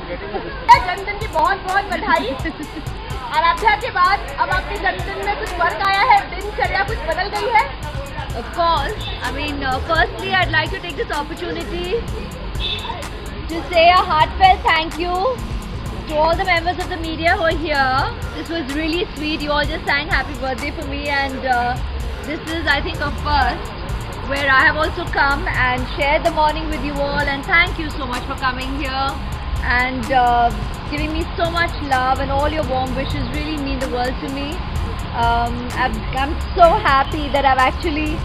जन्मदिन की बहुत बहुत बधाई। आराध्या के बाद अब आपके जन्मदिन में कुछ फर्क आया है, दिनचर्या कुछ बदल गई है? Of course. I mean, firstly, I'd like to take this opportunity to say a heartfelt thank you to all the members of the media who are here. This was really sweet. You all just sang happy birthday for me, and this is, I think, a first where I have also come and shared the morning with you all, and thank you so much for coming here and giving me so much love, and all your warm wishes really mean the world to me. I'm so happy that I've actually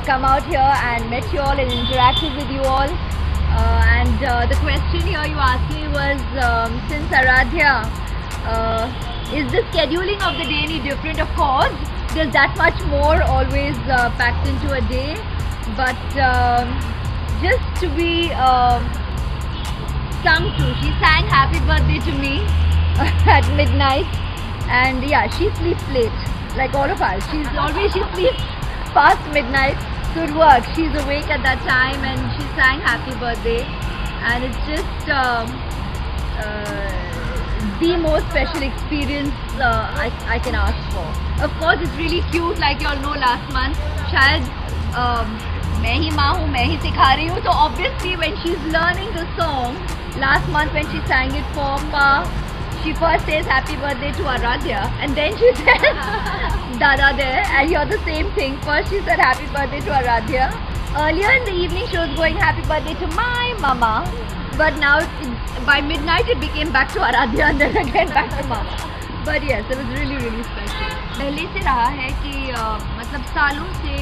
come out here and met you all and interacted with you all. And the question here you asked me was, since Aradhya, is the scheduling of the day any different? Of course, there's that much more always packed into a day, but just to be sung to, she sang happy birthday to me at midnight, and yeah, she sleeps late like all of us. She sleeps past midnight, so it works. She's awake at that time and she sang happy birthday, and it's just the most special experience I can ask for. Of course, it's really cute, like you all know, last month शायद मैं ही माँ हूँ, मैं ही सिखा रही हूँ, so obviously when she's learning the song last month when she sang it for Pa, she first says happy birthday to Aradhya, and then she says Dada there, and you're the same thing. First she said happy birthday to Aradhya. Earlier in the evening she was going happy birthday to my mama, but now by midnight it became back to Aradhya and then again back to mama. But yes, it was really really special. पहले से रहा है कि मतलब सालों से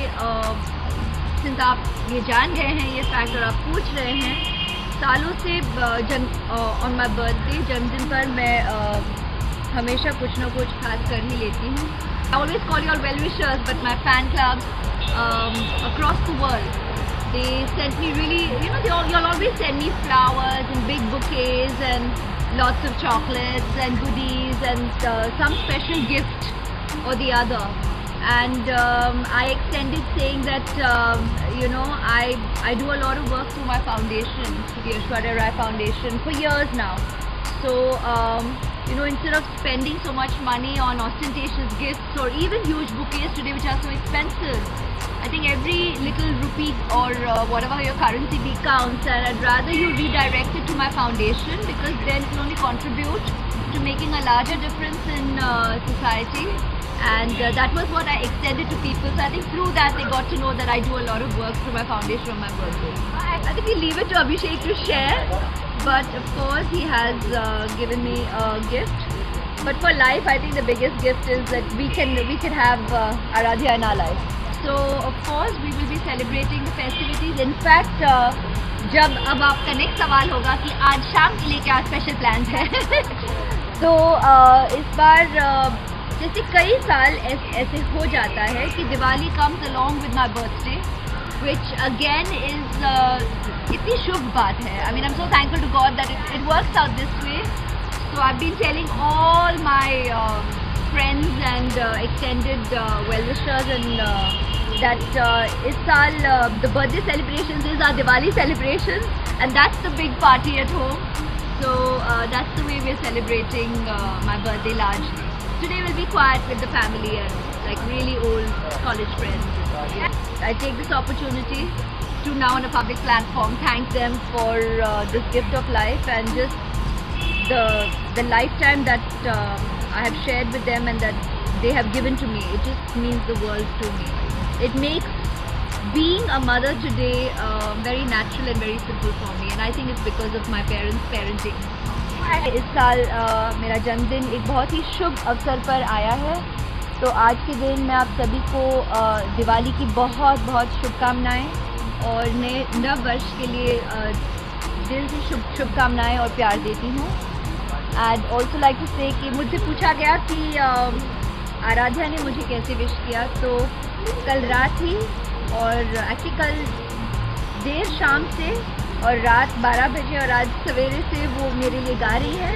since आप ये जान गए हैं ये फैक्ट और आप पूछ रहे हैं, सालों से ऑन माई बर्थडे जन्मदिन पर मैं हमेशा कुछ ना कुछ खास कर ही लेती हूँ. I always call you all well wishers, but my fan clubs across the world, they sent me really, you know, you'll always send me flowers and big bouquets and lots of chocolates and goodies and some special gift or the other. And I extended saying that you know, I do a lot of work through my foundation, the Aishwarya Rai Foundation, for years now. So you know, instead of spending so much money on ostentatious gifts or even huge bouquets today which are so expensive, I think every little rupee or whatever your currency be counts, and I'd rather you redirect it to my foundation, because then it will only contribute to making a larger difference in society. And that was what I extended to people. So I think through that they got to know that I do a lot of work through my foundation on my birthday. I think we leave it to Abhishek to share, but of course he has given me a gift. But for life, I think the biggest gift is that we can have Aradhya in our life. So of course we will be celebrating the festivities. In fact, जब अब आपका next सवाल होगा कि आज शाम के लिए क्या स्पेशल प्लान्स है, तो इस बार जैसे कई साल ऐसे हो जाता है कि Diwali comes along with my birthday, which again is इतनी शुभ बात है. I mean, I'm so thankful to God that it works out this way. So I've been telling all my friends and extended well-wishers and that इस साल the birthday celebrations is our Diwali celebrations, and that's the big party at home. So that's the way we're celebrating my birthday largely. Today will be quiet with the family and like really old college friends. I take this opportunity to now on a public platform thank them for this gift of life and just the lifetime that I have shared with them and that they have given to me. It just means the world to me. It makes being a mother today very natural and very simple for me, and I think it's because of my parents' parenting. इस साल मेरा जन्मदिन एक बहुत ही शुभ अवसर पर आया है, तो आज के दिन मैं आप सभी को दिवाली की बहुत बहुत शुभकामनाएं और नए नव वर्ष के लिए दिल से शुभकामनाएं और प्यार देती हूँ. I'd also like to say कि मुझसे पूछा गया कि आराध्या ने मुझे कैसे विश किया, तो कल रात ही और एक्चुअली कल देर शाम से और रात 12 बजे और आज सवेरे से वो मेरे लिए गा रही है